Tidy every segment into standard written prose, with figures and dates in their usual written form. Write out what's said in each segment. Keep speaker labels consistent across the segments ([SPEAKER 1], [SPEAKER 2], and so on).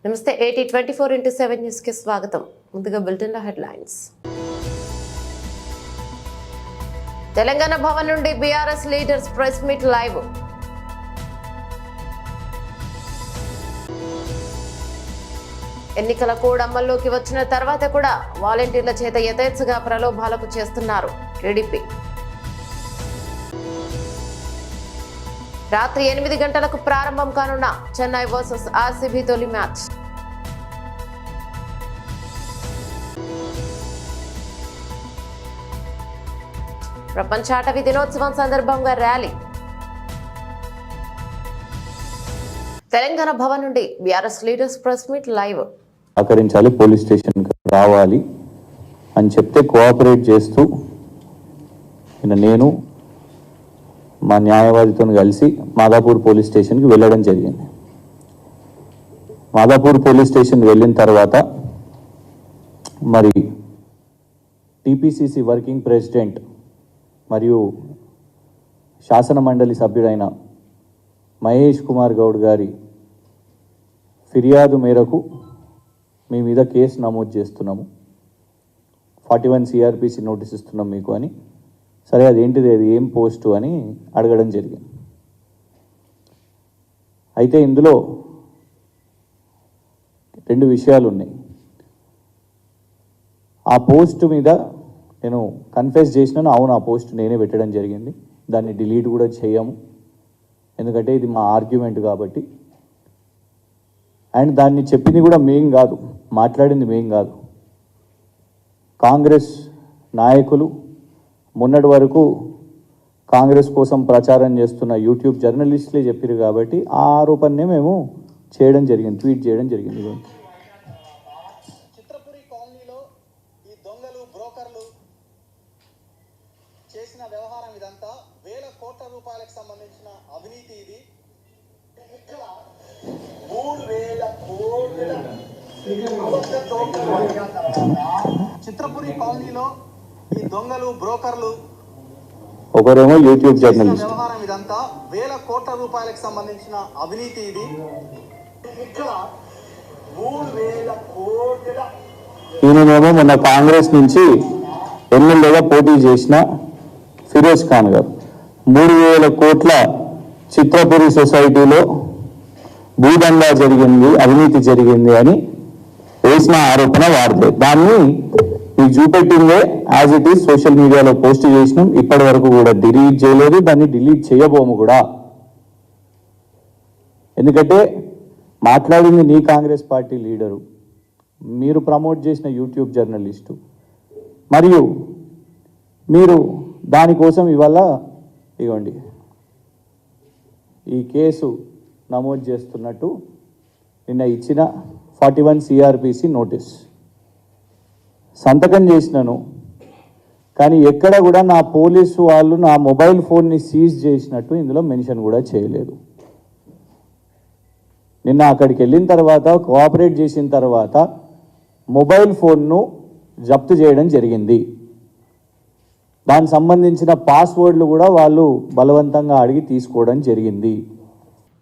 [SPEAKER 1] నమస్తే 8024x7 news కి స్వాగతం. ముందుగా బులెటిన్ లో హెడ్లైన్స్. తెలంగాణ భవన్ నుండి BRS leaders press meet live. ఎన్నికల కోడ్ అమల్లోకి వచ్చిన తర్వాత కూడా వాలంటీర్ల చేత యథేచ్ఛగా ప్రలోభాలకు చేస్తున్నారు టీడీపీ. రాత్రి 8 గంటలకు ప్రారంభం కానున్న చెన్నై వర్సెస్ ఆర్సీబీ తొలి మ్యాచ్. ప్రపంచ అటవీ దినోత్సవం సందర్భంగా ర్యాలీ. తెలంగాణ భవన్ నుండి BRS leaders press meet live.
[SPEAKER 2] సహకరించాలి, పోలీస్ స్టేషన్ రావాలి అని చెప్తే కోఆపరేట్ చేస్తూ నేను మా న్యాయవాదితో కలిసి మాదాపూర్ పోలీస్ స్టేషన్కి వెళ్ళడం జరిగింది. మాదాపూర్ పోలీస్ స్టేషన్కి వెళ్ళిన తర్వాత మరి టీపీసీసీ వర్కింగ్ ప్రెసిడెంట్ మరియు శాసన మండలి సభ్యుడైన మహేష్ కుమార్ గౌడ్ గారి ఫిర్యాదు మేరకు మీ మీద కేసు నమోదు చేస్తున్నాము, 41 CRPC నోటీస్ ఇస్తున్నాం మీకు అని. సరే, అదేంటిది, అది ఏం పోస్టు అని అడగడం జరిగింది. అయితే ఇందులో 2 విషయాలు ఉన్నాయి. ఆ పోస్టు మీద నేను కన్ఫెస్ చేసినాను, అవును ఆ పోస్ట్ నేనే పెట్టడం జరిగింది, దాన్ని డిలీట్ కూడా చేయము, ఎందుకంటే ఇది మా ఆర్గ్యుమెంట్ కాబట్టి. అండ్ దాన్ని చెప్పింది కూడా మేం కాదు, మాట్లాడింది మేం కాదు, కాంగ్రెస్ నాయకులు, మొన్నటి వరకు కాంగ్రెస్ కోసం ప్రచారం చేస్తున్న యూట్యూబ్ జర్నలిస్టులే చెప్పారు కాబట్టి ఆ ఆరోపణనే మేము చేయడం జరిగింది, ట్వీట్ చేయడం జరిగింది.
[SPEAKER 3] చిత్రపురి కాలనీలో ఈ దొంగలు బ్రోకర్లు చేసిన వ్యవహారం ఇదంతా వేల కోట్ల రూపాయలకు సంబంధించిన అవినీతి. ఇది ఇక్కడ 3,000 కోట్ల చిత్రపురి కాలనీలో ఈ దొంగలు బ్రోకర్లు
[SPEAKER 2] ఒకరేమో యూట్యూబ్ జర్నలిస్ట్.
[SPEAKER 3] వ్యవహారం ఇదంతా వేల కోట్ల రూపాయలకు సంబంధించిన అవినీతి. ఇది ఇక్కడ 3,000 కోట్ల
[SPEAKER 2] ఈయనేమో మొన్న కాంగ్రెస్ నుంచి ఎమ్మెల్యేగా పోటీ చేసిన ఫిరోజ్ ఖాన్ గారు 3,000 కోట్ల చిత్రపురి సొసైటీలో భూదందా జరిగింది, అవినీతి జరిగింది అని వేసిన ఆరోపణ వారిదే. దాన్ని మీకు చూపెట్టిందే యాజ్ ఇట్ ఈస్ సోషల్ మీడియాలో పోస్ట్ చేసినాం, ఇప్పటి వరకు కూడా డిలీట్ చేయలేదు, దాన్ని డిలీట్ చేయబోము కూడా. ఎందుకంటే మాట్లాడింది నీ కాంగ్రెస్ పార్టీ లీడరు, మీరు ప్రమోట్ చేసిన యూట్యూబ్ జర్నలిస్టు, మరియు మీరు దానికోసం ఇవాళ ఇవ్వండి ఈ కేసు నమోదు చేస్తున్నట్టు నిన్న ఇచ్చిన 41 CRPC నోటీస్ సంతకం చేసినాను. కానీ ఎక్కడ కూడా నా పోలీసు వాళ్ళు నా మొబైల్ ఫోన్ని సీజ్ చేసినట్టు ఇందులో మెన్షన్ కూడా చేయలేదు. నిన్న అక్కడికి వెళ్ళిన తర్వాత కోఆపరేట్ చేసిన తర్వాత మొబైల్ ఫోన్ను జప్తు చేయడం జరిగింది. దానికి సంబంధించిన పాస్వర్డ్లు కూడా వాళ్ళు బలవంతంగా అడిగి తీసుకోవడం జరిగింది.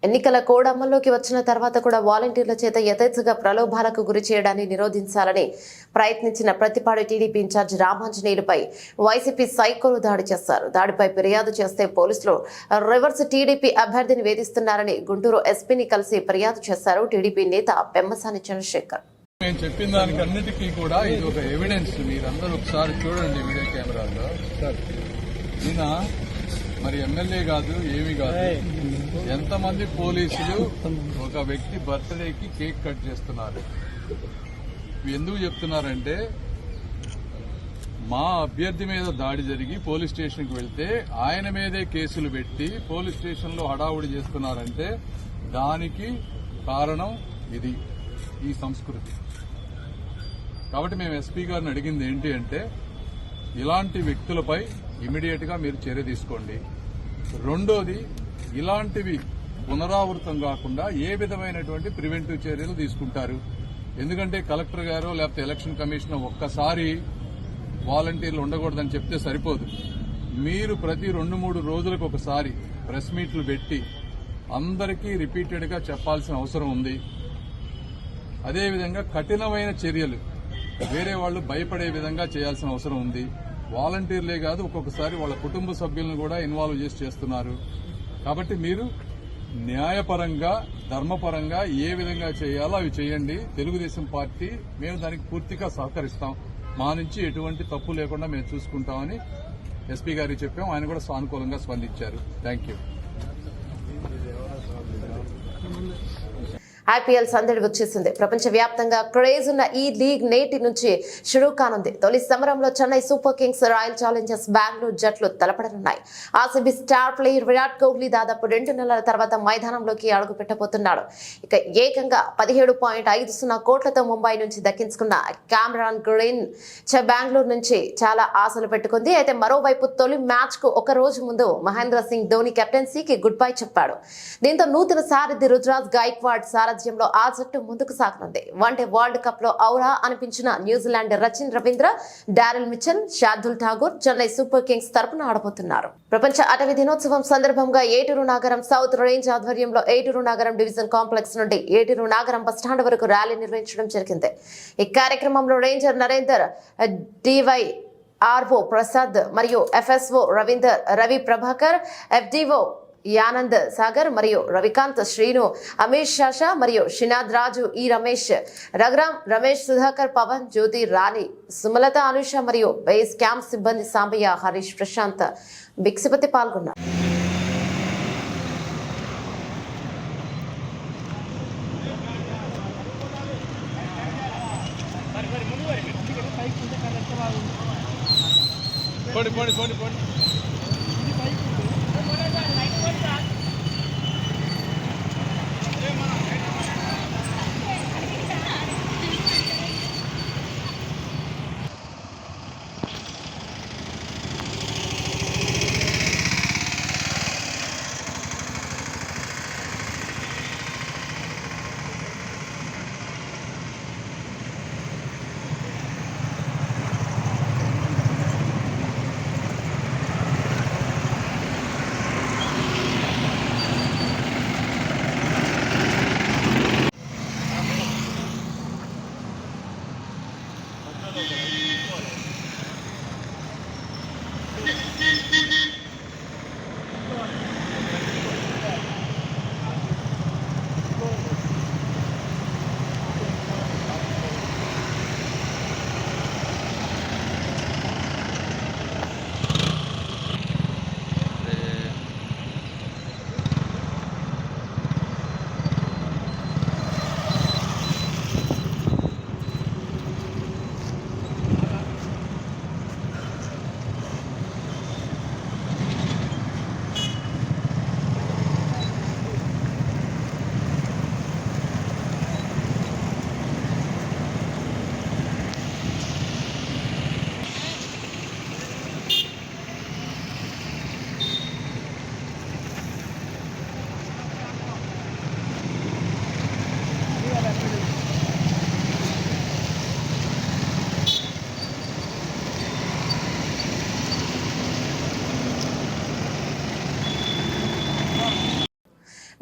[SPEAKER 1] ఎన్నికల కోడ్ అమల్లోకి వచ్చిన తర్వాత కూడా వాలంటీర్ల చేత యథేచ్ఛగా ప్రలోభాలకు గురి చేయడాన్ని నిరోధించాలని ప్రయత్నించిన ప్రతిపాడు టీడీపీ ఇన్ఛార్జ్ రామాంజనేయులపై వైసీపీ సైకోలు దాడి చేశారు. దాడిపై ఫిర్యాదు చేస్తే పోలీసులు రివర్స్ టీడీపీ అభ్యర్థిని వేధిస్తున్నారని గుంటూరు ఎస్పీని కలిసి ఫిర్యాదు చేశారు టీడీపీ నేత పెమ్మసాని చంద్రశేఖర్.
[SPEAKER 4] నేను చెప్పిన దానికి అన్నిటికీ కూడా ఇది ఒక ఎవిడెన్స్. మీరందరూ ఒకసారి చూడండి వీడియో కెమెరాలో. ఈయన మరి ఎమ్మెల్యే కాదు, ఏమీ కాదు, ఎంతమంది పోలీసులు ఒక వ్యక్తి బర్త్డేకి కేక్ కట్ చేస్తున్నారు. ఎందుకు చెప్తున్నారంటే మా అభ్యర్థి మీద దాడి జరిగి పోలీస్ స్టేషన్కి వెళ్తే ఆయన మీదే కేసులు పెట్టి పోలీస్ స్టేషన్లో హడావుడి చేస్తున్నారంటే దానికి కారణం ఇది, ఈ సంస్కృతి. కాబట్టి మేము ఎస్పీ గారిని అడిగింది ఏంటి అంటే ఇలాంటి వ్యక్తులపై ఇమీడియట్ గా మీరు చర్య తీసుకోండి. రెండోది, ఇలాంటివి పునరావృతం కాకుండా ఏ విధమైనటువంటి ప్రివెంటివ్ చర్యలు తీసుకుంటారు. ఎందుకంటే కలెక్టర్ గారు లేకపోతే ఎలక్షన్ కమిషనర్ ఒక్కసారి వాలంటీర్లు ఉండకూడదని చెప్తే సరిపోదు. మీరు ప్రతి 2-3 రోజులకు ఒకసారి ప్రెస్ మీట్లు పెట్టి అందరికీ రిపీటెడ్ గా చెప్పాల్సిన అవసరం ఉంది. అదేవిధంగా కఠినమైన చర్యలు వేరే వాళ్ళు భయపడే విధంగా చేయాల్సిన అవసరం ఉంది. వాలంటీర్లే కాదు, ఒక్కొక్కసారి వాళ్ళ కుటుంబ సభ్యులను కూడా ఇన్వాల్వ్ చేసి చేస్తున్నారు. కాబట్టి మీరు న్యాయపరంగా, ధర్మపరంగా ఏ విధంగా చేయాలో అవి చేయండి. తెలుగుదేశం పార్టీ మేము దానికి పూర్తిగా సహకరిస్తాం. మా నుంచి ఎటువంటి తప్పు లేకుండా మేము చూసుకుంటామని ఎస్పీ గారికి చెప్పాం. ఆయన కూడా సానుకూలంగా స్పందించారు. Thank you.
[SPEAKER 1] ఐపీఎల్ సందడి వచ్చేసింది. ప్రపంచవ్యాప్తంగా క్రేజ్ ఉన్న ఈ లీగ్ నేటి నుంచి షురూ కానుంది. తొలి సమరంలో Chennai Super Kings, Royal Challengers Bengaluru జట్లు తలపడనున్నాయి. RCB star player Virat Kohli దాదాపు 2 నెలల తర్వాత మైదానంలోకి అడుగు పెట్టబోతున్నాడు. ఇక ఏకంగా 17.50 కోట్లతో ముంబై నుంచి దక్కించుకున్న కెమెరాన్ గ్రీన్ బెంగళూరు నుంచి చాలా ఆశలు పెట్టుకుంది. అయితే మరోవైపు తొలి మ్యాచ్ కు ఒక రోజు ముందు మహేంద్ర సింగ్ ధోని కెప్టెన్సీకి గుడ్ బై చెప్పాడు. దీంతో నూతన సారథి రుతురాజ్ గైక్వాడ్ సారథ్యంలో ఆ జట్టు ముందుకు సాగనుంది. వన్డే వరల్డ్ కప్ లో ఔరా అనిపించిన New Zealand Rachin Ravindra, Daryl Mitchell, Shardul Thakur Chennai Super Kings తరపున ఆడబోతున్నారు. ప్రపంచ అటవీ దినోత్సవం సందర్భంగా ఏటూరు నాగరం సౌత్ రేంజ్ ఆధ్వర్యంలో ఏటూరు నాగరం డివిజన్ కాంప్లెక్స్ నుండి ఏటూరు నాగరం బస్టాండ్ వరకు ర్యాలీ నిర్వహించడం జరిగింది. ఈ కార్యక్రమంలో ranger Narender, DY RO Prasad మరియు ఎఫ్ఎస్ఓ రవి ప్రభాకర్, ఎఫ్డిఓ యానంద్ సాగర్ మరియు రవికాంత్, శ్రీను, అమీర్ షాషా మరియు షినాద్ రాజు, ఈ రమేష్, రఘురామ్, రమేష్, సుధాకర్, పవన్, జ్యోతి, రాణి, సుమలత, అనుష మరియు బేస్ క్యాంప్ సిబ్బంది సాంబయ్య, హరీష్, ప్రశాంత్, బిక్సిపతి పాల్గొన్నారు.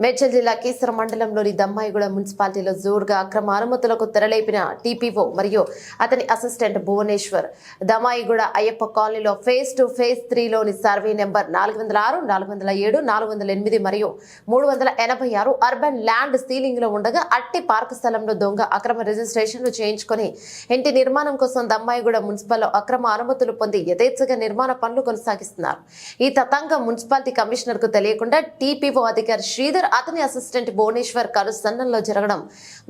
[SPEAKER 1] మేడ్చల్ జిల్లా కీసర మండలంలోని దమ్మాయిగూడ మున్సిపాలిటీలో జోరుగా అక్రమ అనుమతులకు తెరలేపిన టీపీఓ మరియు అతని అసిస్టెంట్ భువనేశ్వర్. దమ్మాయిగూడ అయ్యప్ప కాలనీలో ఫేజ్ 2, ఫేజ్ 3లోని సర్వే నెంబర్ 406, 407, 408 మరియు 386 అర్బన్ ల్యాండ్ సీలింగ్ లో ఉండగా అట్టి పార్కు స్థలంలో దొంగ అక్రమ రిజిస్ట్రేషన్లు చేయించుకుని ఇంటి నిర్మాణం కోసం దమ్మాయిగూడ మున్సిపల్లో అక్రమ అనుమతులు పొంది యథేచ్ఛగా నిర్మాణ పనులు కొనసాగిస్తున్నారు. ఈ తతంగం మున్సిపాలిటీ కమిషనర్ కు తెలియకుండా టీపీఓ అధికారి శ్రీధర్, అతని అసిస్టెంట్ భువనేశ్వర్ కనుసన్నల్లో జరగడం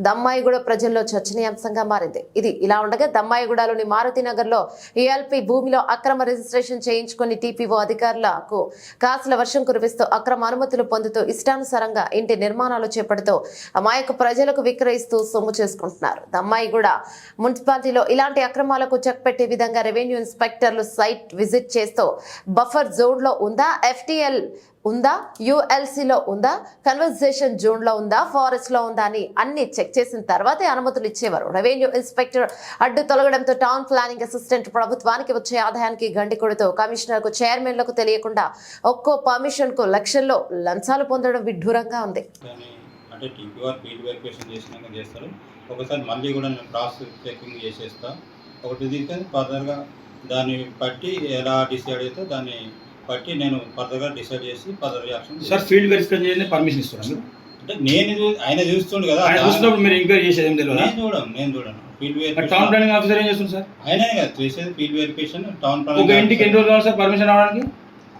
[SPEAKER 1] దమ్మాయిగూడ ప్రజల్లో చర్చనీయాంశంగా మారింది. ఇది ఇలా ఉండగా దమ్మాయిగూడలోని మారుతినగర్ లో ఈఎల్పీ భూమిలో అక్రమ రిజిస్ట్రేషన్ చేయించుకుని టీపీఓ అధికారులకు కాసుల వర్షం కురిపిస్తూ అక్రమ అనుమతులు పొందుతూ ఇష్టానుసారంగా ఇంటి నిర్మాణాలు చేపడుతూ అమాయక ప్రజలకు విక్రయిస్తూ సొమ్ము చేసుకుంటున్నారు. దమ్మాయిగూడ మున్సిపాలిటీలో ఇలాంటి అక్రమాలకు చెక్ పెట్టే విధంగా రెవెన్యూ ఇన్స్పెక్టర్లు సైట్ విజిట్ చేస్తూ బఫర్ జోన్ లో ఉందా, ఎఫ్టీఎల్ ఉందా, యుఎల్సీలో ఉందా, కన్వర్జేషన్ జోన్ లో ఉందా, ఫారెస్ట్ లో ఉందా అని అన్ని చెక్ చేసిన తర్వాతే అనుమతులు ఇచ్చేవారు. రెవెన్యూ ఇన్స్పెక్టర్ అడ్డు తొలగడంతో టౌన్ ప్లానింగ్ అసిస్టెంట్ ప్రభుత్వానికి వచ్చే ఆదాయానికి గండి కొడుతూ కమిషనర్ కు, చైర్మన్లకు తెలియకుండా ఒక్కో పర్మిషన్ కు లక్షల్లో లంచాలు పొందడం విడ్డూరంగా ఉంది.
[SPEAKER 5] అంటే టీపీఆర్ ఫీల్డ్ వెరిఫికేషన్ చేసినాక చేస్తారు. ఒకసారి మళ్ళీ కూడా నేను క్రాస్ చెకింగ్ చేసేస్తా. ఒకటి తీసుకొని ఫర్దర్గా దాన్ని బట్టి ఎలా డిసైడ్ అయితే దాన్ని బట్టి నేను ఫర్దర్గా డిసైడ్ చేసి further action.
[SPEAKER 6] Sir field verification చేయండి పర్మిషన్ ఇస్తున్నాను
[SPEAKER 5] అంటే నేను ఆయన చూస్తుండు కదా,
[SPEAKER 6] ఆయన చూసినప్పుడు మీరు ఎంక్వైరీ చేసేది ఏం తెలియదు.
[SPEAKER 5] నేను చూడను field
[SPEAKER 6] town
[SPEAKER 5] verification.
[SPEAKER 6] Planning officer ఏం చేస్తుంది సార్?
[SPEAKER 5] ఆయనే కదా చేసేది ఫీల్డ్ వెరిఫికేషన్. టౌన్
[SPEAKER 6] ఒక
[SPEAKER 5] ప్లానింగ్
[SPEAKER 6] ఇంటికి ఎన్ని రోజులు కావాలి సార్ పర్మిషన్ రావడానికి?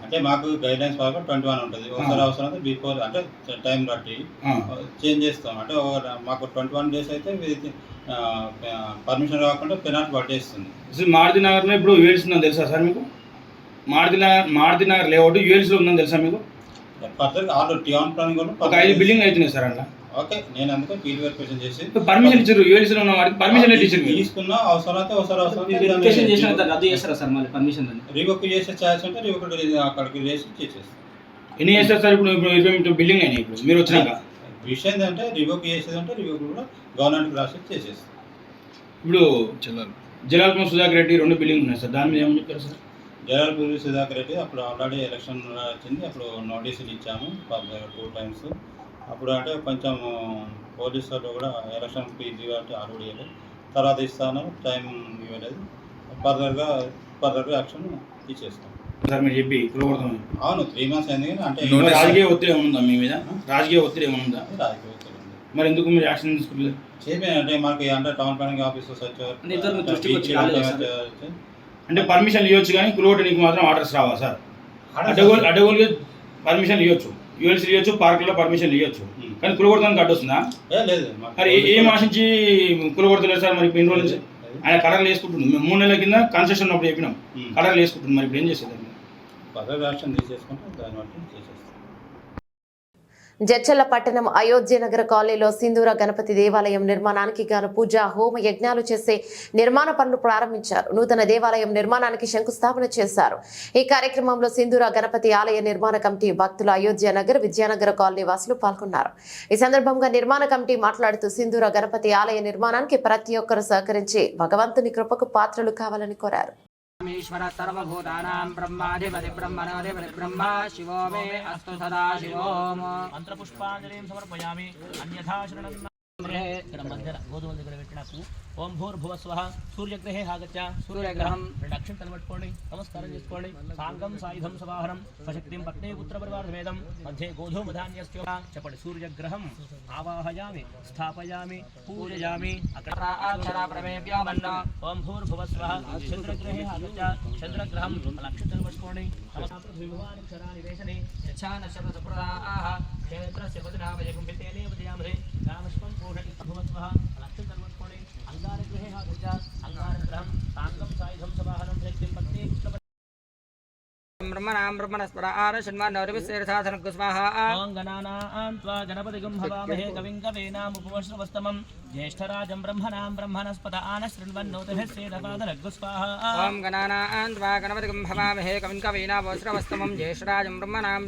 [SPEAKER 5] అంటే మాకు గైడ్ లైన్స్ వరకు 21 ఉంటుంది. ఒకసారి అవసరం అయితే బిఫోర్ అంటే టైం బట్టి చేంజ్ చేస్తాం. అంటే మాకు 21 డేస్ అయితే పర్మిషన్ కాకుండా పెనాల్టీ పట్టేస్తుంది.
[SPEAKER 6] మారుతి నగర్లో ఇప్పుడు యూఎల్స్ ఉందని తెలుసా సార్ మీకు? మారుతి నగర్ లేఅవుట్ యూఎల్స్లో ఉందని తెలుసా మీకు?
[SPEAKER 5] ఫర్దర్ ఆల్రెడీ టౌన్ ప్లానింగ్ కూడా
[SPEAKER 6] ఒక 5 బిల్డింగ్ అవుతున్నాయి సార్ అట్లా.
[SPEAKER 5] ఓకే, నేను అందుకే ఫీల్డ్ వెరిఫికేషన్ చేసి
[SPEAKER 6] పర్మిషన్ ఇచ్చారు. యూఎల్స్లో ఉన్న వాడికి పర్మిషన్
[SPEAKER 5] తీసుకున్నా. అవసరం అయితే రివోక్ చేసే ఛార్జ్ ఉంటే రివోక్ అక్కడికి చేసేస్తాం.
[SPEAKER 6] ఎన్ని చేస్తారు సార్? ఇప్పుడు 28 బిల్డింగ్ అయినాయి ఇప్పుడు మీరు వచ్చినాక.
[SPEAKER 5] విషయం ఏంటంటే రివోక్ చేసేది అంటే రివోక్ కూడా గవర్నమెంట్ ప్రాసెస్ చేసేస్తాం.
[SPEAKER 6] ఇప్పుడు జలాల్పూర్ సుధాకర్ రెడ్డి 2 బిల్డింగ్ ఉన్నాయి సార్, దాని మీద ఏమని చెప్పారు సార్?
[SPEAKER 5] జలాల్పూర్ సుధాకర్ రెడ్డి అప్పుడు ఆల్రెడీ ఎలక్షన్ వచ్చింది. అప్పుడు నోటీసులు ఇచ్చాము 2 టైమ్స్. అప్పుడు అంటే కొంచెం పోలీసు వాళ్ళు కూడా ఎలక్షన్ ఫీజు అంటే ఆల్రెడీ ఇవ్వలేదు. తర్వాత ఇస్తాను టైం ఇవ్వలేదు. ఫర్దర్గా యాక్షన్ ఇచ్చేస్తాం
[SPEAKER 6] సార్. మీరు చెప్పి కులగొడతామని.
[SPEAKER 5] అవును, 3 months అయింది. అంటే
[SPEAKER 6] రాజకీయ ఒత్తిడి ఏమన్నా మీ మీద? రాజకీయ ఒత్తిడి ఏమన్నా?
[SPEAKER 5] రాజకీయ ఒత్తిడి ఉంది.
[SPEAKER 6] మరి ఎందుకు మీరు యాక్షన్ తీసుకోలేదు?
[SPEAKER 5] అంటే మనకి అంటే టౌన్ ప్లానింగ్ ఆఫీసర్స్ వచ్చారు.
[SPEAKER 6] అంటే పర్మిషన్ ఇవ్వచ్చు కానీ కులగొట్టడానికి మాత్రం ఆర్డర్స్ రావా సార్? అడ్డగోలుగా పర్మిషన్ ఇవ్వచ్చు, యూఎల్సీ ఇవ్వచ్చు, పార్కులలో పర్మిషన్ ఇవ్వచ్చు, కానీ కులగొడతానికి అడ్డు వస్తుందా?
[SPEAKER 5] లేదు.
[SPEAKER 6] మరి ఏం ఆశించి కులగొడతలేదు సార్? మరి ఇన్ని రోజుల నుంచి ఆయన కలర్లు వేసుకుంటుంది. మేము 3 నెలల కింద కన్సెషన్ ఉన్నప్పుడు చెప్పినాం కలర్లు వేసుకుంటుంది. మరి ఇప్పుడు ఏం చేసేది?
[SPEAKER 5] యాక్షన్ తీసేసుకుంటే దాన్ని బట్టి చేసేస్తాం.
[SPEAKER 1] జడ్చర్ల పట్టణం అయోధ్యనగర కాలనీలో సింధూర గణపతి దేవాలయం నిర్మాణానికి గాను పూజ హోమ యజ్ఞాలు చేసే నిర్మాణ పనులు ప్రారంభించారు. నూతన దేవాలయం నిర్మాణానికి శంకుస్థాపన చేశారు. ఈ కార్యక్రమంలో సింధూర గణపతి ఆలయ నిర్మాణ కమిటీ భక్తులు, అయోధ్యనగర్, విద్యానగర కాలనీ వాసులు పాల్గొన్నారు. ఈ సందర్భంగా నిర్మాణ కమిటీ మాట్లాడుతూ సింధూర గణపతి ఆలయ నిర్మాణానికి ప్రతి ఒక్కరూ సహకరించి భగవంతుని కృపకు పాత్రలు కావాలని కోరారు.
[SPEAKER 7] ईश्वर सर्वभूतानां ब्रह्माधिपति ब्रह्मणाधिपति ब्रह्मा शिवो मे अस्तु सदा शिवो मंत्रपुष्पांजलिं समर्पयामि अन्यथा शरणं గోధుమల దగ్గర పెట్టినప్పుడు ఓం భూర్భువస్వః సూర్యగ్రహే ఆగత్య సూర్యగ్రహం 2 అక్షంతలు పట్టుకోండి, నమస్కారం చేసుకోండి. సాంగం సాయుధం సవాహనం స్వశక్తిం పత్ని పుత్ర పరివారమేదం మధ్య గోధుమధాన్యస్య చెప్పండి. సూర్యగ్రహం ఆవాహయామి, స్థాపయామి, పూజయామి. అక్షరా ప్రమేభ్యో మన్న ఓం భూర్భువస్వః చంద్రగ్రహే ఆగత్య చంద్రగ్రహం 2 అక్షంతలు పట్టుకోండి. నమస్కారం విభవాని క్షరాని వేషని యచ్ఛాన శబ్దప్రదాః క్షేత్రస్య పదనామయకం పితేనే పదయామహే రామస్వం పూషటి భువస్వః లక్ష్యం కర్మస్కోణి అంగారగ్రహే ఆగత్య అంగారగ్రహం సాంగం సాయుధం సవాహనం శక్తిం పత్ని పుత్ర బ్రహ్మణాం బ్రహ్మణస్పర ఆరషణ్మానవరివిశేషాసనకు స్వాహా. ఓం గణానాం త్వా గణపతిగం హవామహే కవిం కవీనాముపవస్రవస్తమం జ్యేష్ఠరాజం బ్రహ్మణాం బ్రహ్మణస్పత ఆనశృణ్వన్నోతిభిస్సేదపాదరగ్గు స్వాహా. ఓం గణానాం త్వా గణపతిగం హవామహే కవిం కవీనాముపవస్రవస్తమం జ్యేష్ఠరాజం బ్రహ్మణాం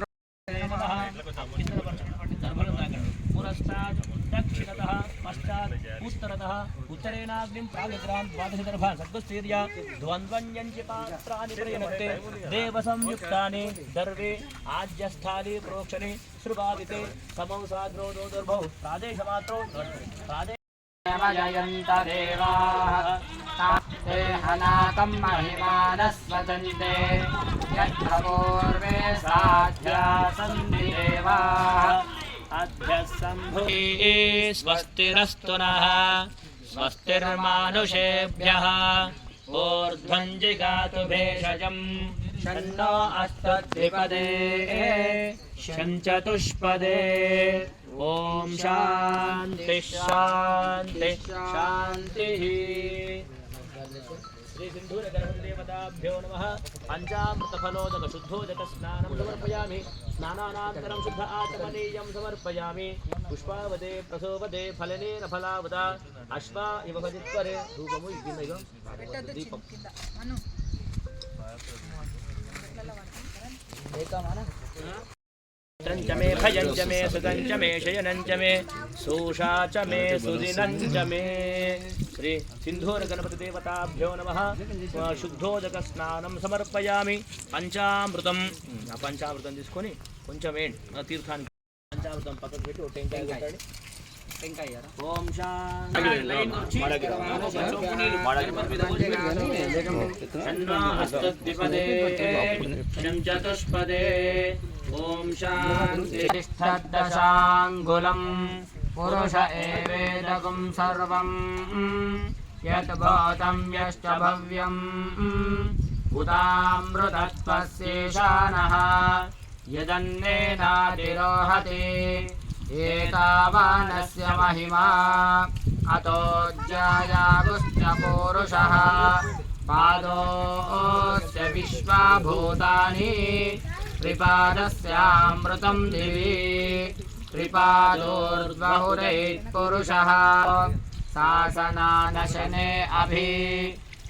[SPEAKER 7] పురస్తాద్ దక్షిణతః పశ్చాత్ ఉత్తరతః ఉత్తరేణాగ్నిం ప్రాగగ్రాం ద్వాదశదర్భా సర్వస్థీర్య ద్వంద్వన్యంచి పాత్రాని ప్రయనక్తే దేవ సంయుక్తాని దర్వే ఆజ్యస్థాలి ప్రోక్షణే శృభావితే సమౌ సాద్రోదో దుర్భౌ ప్రాదేశమాత్రో జయంత దేవాః తే హనాకం మహిమానస్వతంతే యత్పూర్వే సాధ్యాసంది దేవాః స్వస్తిరస్తు నః స్వస్తిర్మానుషేభ్యః ఊర్ధ్వం జిగాతు భేషజం షన్నో అస్తద్విపదే షంచతుష్పదే. ఓం శాంతి శాంతి శాంతి. శ్రీ సింధూర గణపతి దేవతాభ్యో నమః. పంచామృతఫలోదక శుద్ధోదక స్నానం సమర్పయామి. స్నానానంతరం శుద్ధ ఆచమనీయం సమర్పయామి. పుష్పావదే ప్రసోవదే ఫలనేన ఫలావద అశ్వా ఇవ భజిత్వరే. ధూపము ఇదిగో దీపం మే భయంచ మే సుగంచ మే శయనంచ మే సూషా చ మే సుదినంచ మే. శ్రీ సింధూర గణపతి దేవతాభ్యో నమః. శుద్ధోదక స్నానం సమర్పయామి. పంచామృతం పంచామృతం తీసుకొని కొంచెం తీర్థానికి పంచామృతం పక్కకు పెట్టి ఒక టెంకాయ పెట్టండి. ఓం శాంతి లైన్ నుంచి హస్తద్విపదే చతుష్పదే ఓం శాంతి తిష్టదశాంగులం పురుష ఏవేదకం సర్వం యత్ భూతం యశ్చ భవ్యం ఉదామృతత్వస్యేషానః యదన్నేనాతిరోహతి ఏతావానస్య మహిమా అతో జ్యాయాగుశ్చ పూరుషః పాదోస్య విశ్వభూతాని త్రిపాదస్యామృతం దివి త్రిపాదోర్ధ్వహురైః పురుషః శాసనానశనే అభి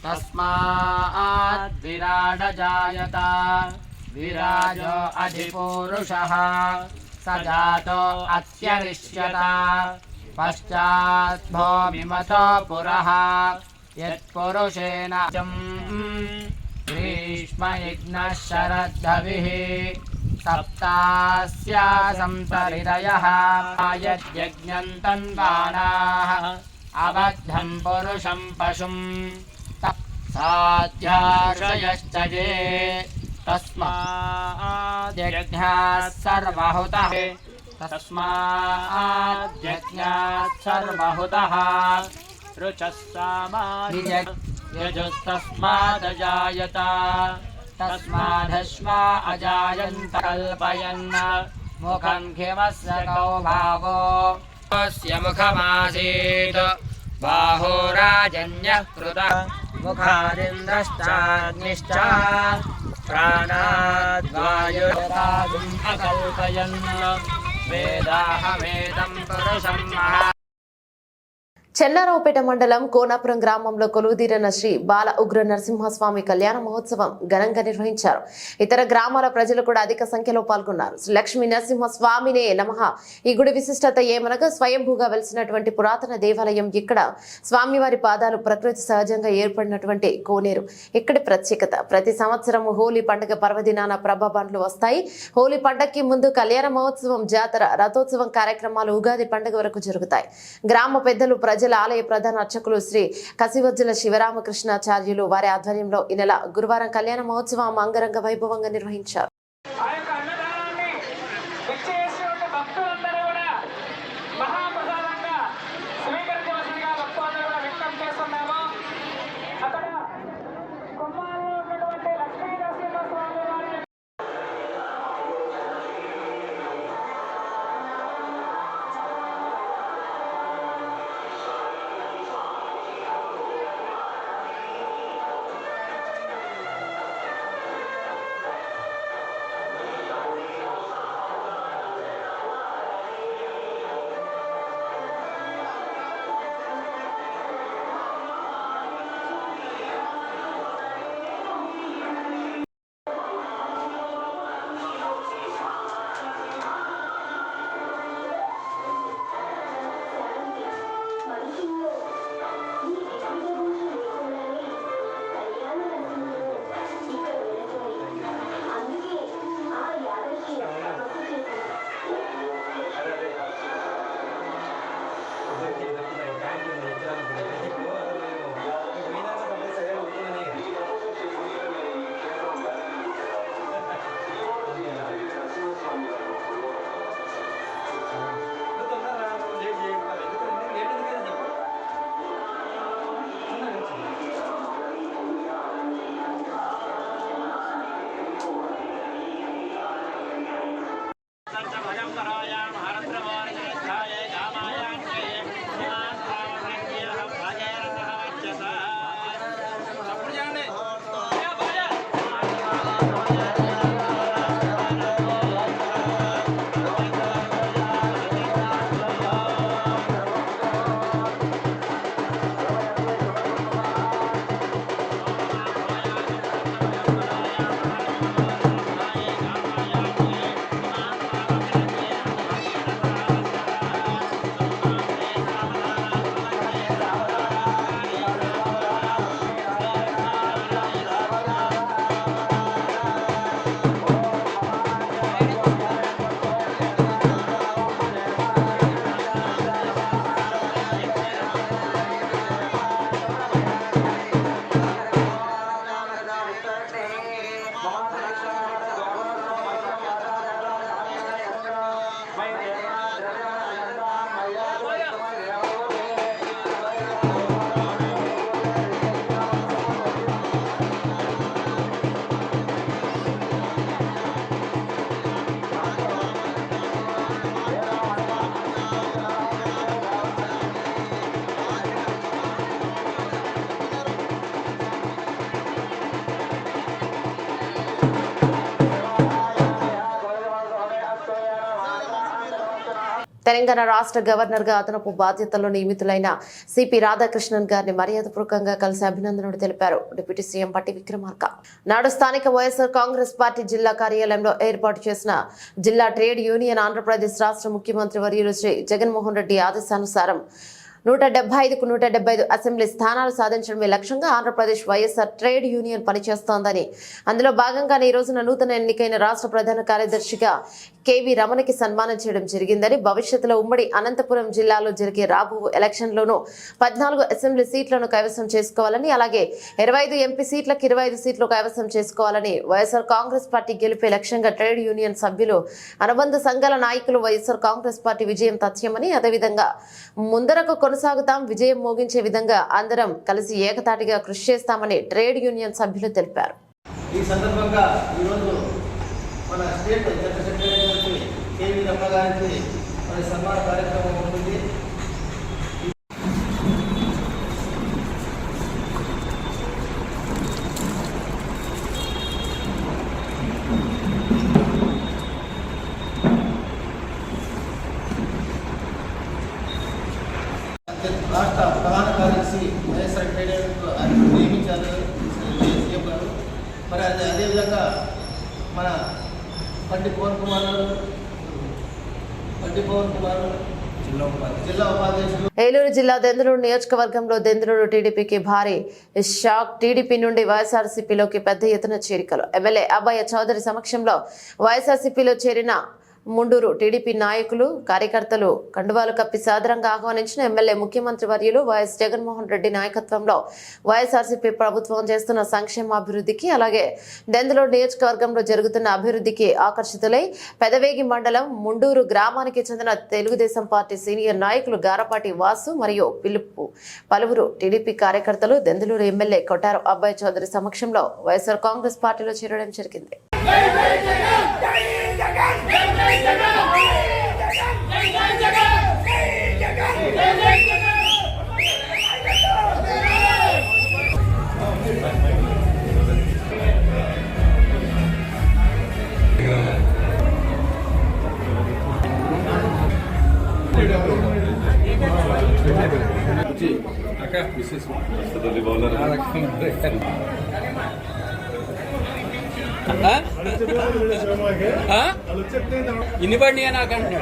[SPEAKER 7] తస్మాత్ విరాడ జాయత విరాజో అధిపురుషః సజాతో అత్యరిష్యత పశ్చాత్ భూమిమతో పురః యత్పురుషేణ గ్రీష్మ యజ్ఞః శరద్ధవిః సప్తాస్యాసంతరిదయః యజ్ఞం తన్వానాః అబద్ధం పురుషం పశుం సాధ్యాశయశ్చ ఏ తస్మాద్యజ్ఞాత్ సర్వహుతః రుచః యజుస్తస్మాదజాయత తస్మాదశ్వా అజాయంత కల్పయన్ ముఖం కిమస్య కౌ భాగో తస్య ముఖమాసీత్ బాహురాజన్యః కృతః ముఖాదింద్రశ్చాగ్నిశ్చ ప్రాణాద్వాయుర్తాగుం అకల్పయన్ వేదాహమేదం పురుషం మహా.
[SPEAKER 1] చెన్నారావుపేట మండలం కోనాపురం గ్రామంలో కొలువుదీరిన శ్రీ బాల ఉగ్ర నరసింహస్వామి కళ్యాణ మహోత్సవం ఘనంగా నిర్వహించారు. ఇతర గ్రామాల ప్రజలు కూడా అధిక సంఖ్యలో పాల్గొన్నారు. శ్రీ లక్ష్మీ నరసింహస్వామినే నమః. ఈ గుడి విశిష్టత ఏమనగా స్వయంభూగా వెలిసినటువంటి పురాతన దేవాలయం. ఇక్కడ స్వామివారి పాదాలు ప్రకృతి సహజంగా ఏర్పడినటువంటి కోనేరు ఇక్కడి ప్రత్యేకత. ప్రతి సంవత్సరం హోలీ పండుగ పర్వదినాన ప్రభాబండ్లు వస్తాయి. హోలీ పండుగకి ముందు కళ్యాణ మహోత్సవం, జాతర, రథోత్సవం కార్యక్రమాలు ఉగాది పండుగ వరకు జరుగుతాయి. గ్రామ పెద్దలు, ప్రజల ఆలయ ప్రధాన అర్చకులు శ్రీ కసివజ్జల శివరామకృష్ణాచార్యులు వారి ఆధ్వర్యంలో ఈ నెల గురువారం కళ్యాణ మహోత్సవం అంగరంగ వైభవంగా నిర్వహించారు. తెలంగాణ రాష్ట్ర గవర్నర్ గా అదనపు బాధ్యతల్లో నియమితులైన సిపి రాధాకృష్ణన్ గారిని మర్యాదపూర్వకంగా కలిసి అభినందనలు తెలిపారు డిప్యూటీ సీఎం పట్టి విక్రమార్క. నాడు స్థానిక వైఎస్ఆర్ కాంగ్రెస్ పార్టీ జిల్లా కార్యాలయంలో ఏర్పాటు చేసిన జిల్లా ట్రేడ్ యూనియన్ ఆంధ్రప్రదేశ్ రాష్ట్ర ముఖ్యమంత్రి వర్యులు శ్రీ జగన్మోహన్ రెడ్డి ఆదేశానుసారం 175కు 175 అసెంబ్లీ స్థానాలు సాధించడమే లక్ష్యంగా ఆంధ్రప్రదేశ్ వైఎస్ఆర్ ట్రేడ్ యూనియన్ పనిచేస్తోందని, అందులో భాగంగానే ఈ రోజున నూతన ఎన్నికైన రాష్ట్ర ప్రధాన కార్యదర్శిగా కేవీ రమణకి సన్మానం చేయడం జరిగిందని, భవిష్యత్తులో ఉమ్మడి అనంతపురం జిల్లాలో జరిగే రాబో ఎలక్షన్లోనూ 14 అసెంబ్లీ సీట్లను కైవసం చేసుకోవాలని, అలాగే 25 ఎంపీ సీట్లకు 25 సీట్లు కైవసం చేసుకోవాలని, వైఎస్ఆర్ కాంగ్రెస్ పార్టీ గెలిపే లక్ష్యంగా ట్రేడ్ యూనియన్ సభ్యులు, అనుబంధ సంఘాల నాయకులు వైఎస్ఆర్ కాంగ్రెస్ పార్టీ విజయం తథ్యమని, అదేవిధంగా ముందరకు కొనసాగుతాం, విజయం మోగించే విధంగా అందరం కలిసి ఏకతాటిగా కృషి చేస్తామని ట్రేడ్ యూనియన్ సభ్యులు తెలిపారు.
[SPEAKER 8] ఈ సందర్భంగా ఈరోజు మన state general secretary KV Ramana గారికి మన సన్మాన కార్యక్రమం ఉంటుంది. రాష్ట్ర ప్రధాన కార్యదర్శి వైఎస్ఆర్ ట్రేడ్ యూనియన్ నియమించారు సీఎం గారు. మరి అదేవిధంగా మన పండి పవన్ కుమార్ జిల్లా ఉపాధ్యక్షులు.
[SPEAKER 1] ఏలూరు జిల్లా దెందులూరు నియోజకవర్గంలో దెందులూరు టీడీపీకి భారీ షాక్. టీడీపీ నుండి వైఎస్ఆర్సీపీలోకి పెద్ద ఎత్తున చేరికలు. ఎమ్మెల్యే అబ్బయ్య చౌదరి సమక్షంలో వైఎస్ఆర్సీపీలో చేరిన ముండూరు టీడీపీ నాయకులు, కార్యకర్తలు కండువాలు కప్పి సాదరంగా ఆహ్వానించిన ఎమ్మెల్యే ముఖ్యమంత్రి వర్యులు వైఎస్ జగన్మోహన్ రెడ్డి నాయకత్వంలో వైఎస్ఆర్సీపీ ప్రభుత్వం చేస్తున్న సంక్షేమాభివృద్ధికి, అలాగే దెందులూరు నియోజకవర్గంలో జరుగుతున్న అభివృద్ధికి ఆకర్షితులై పెదవేగి మండలం ముండూరు గ్రామానికి చెందిన తెలుగుదేశం పార్టీ సీనియర్ నాయకులు గారపాటి వాసు మరియు పిలుపు పలువురు టీడీపీ కార్యకర్తలు దెందులూరు ఎమ్మెల్యే కొట్టారు అబ్బాయి చౌదరి సమక్షంలో వైఎస్ఆర్ కాంగ్రెస్ పార్టీలో చేరడం జరిగింది.
[SPEAKER 7] ఇన్ని పడి నాకంటే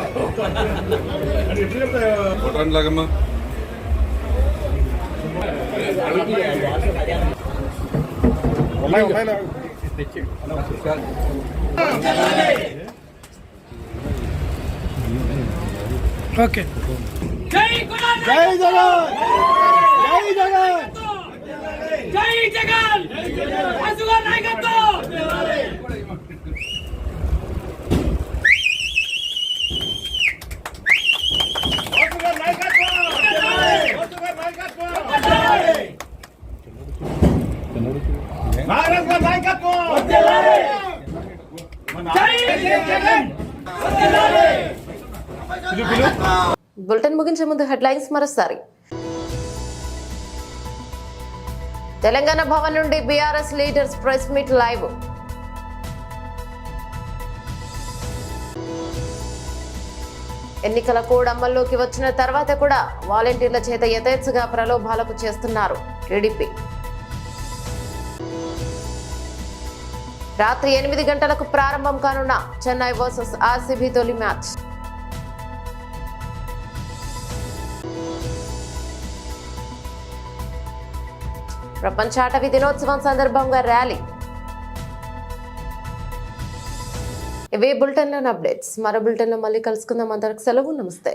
[SPEAKER 7] ఓకే. జై జగన్, జై జగన్, జై జగన్, అసుగర్ నాయకత్వం.
[SPEAKER 1] బులెటిన్ ముగించే ముందు హెడ్లైన్స్ మరోసారి. తెలంగాణ భవన్ నుండి BRS leaders press meet live. ఎన్నికల కోడ్ అమల్లోకి వచ్చిన తర్వాత కూడా వాలంటీర్ల చేత యథేచ్ఛగా ప్రలోభాలకు చేస్తున్నారు టీడీపీ. రాత్రి 8 గంటలకు ప్రారంభం కానున్న చెన్నై వర్సెస్ ఆర్సీబీ తొలి మ్యాచ్. ప్రపంచ అటవీ దినోత్సవం సందర్భంగా ర్యాలీ. ఇవే బులెటిన్లోని అప్డేట్స్. మరో బులెటిన్లో మళ్ళీ కలుసుకుందాం. అందరికి సెలవు. నమస్తే.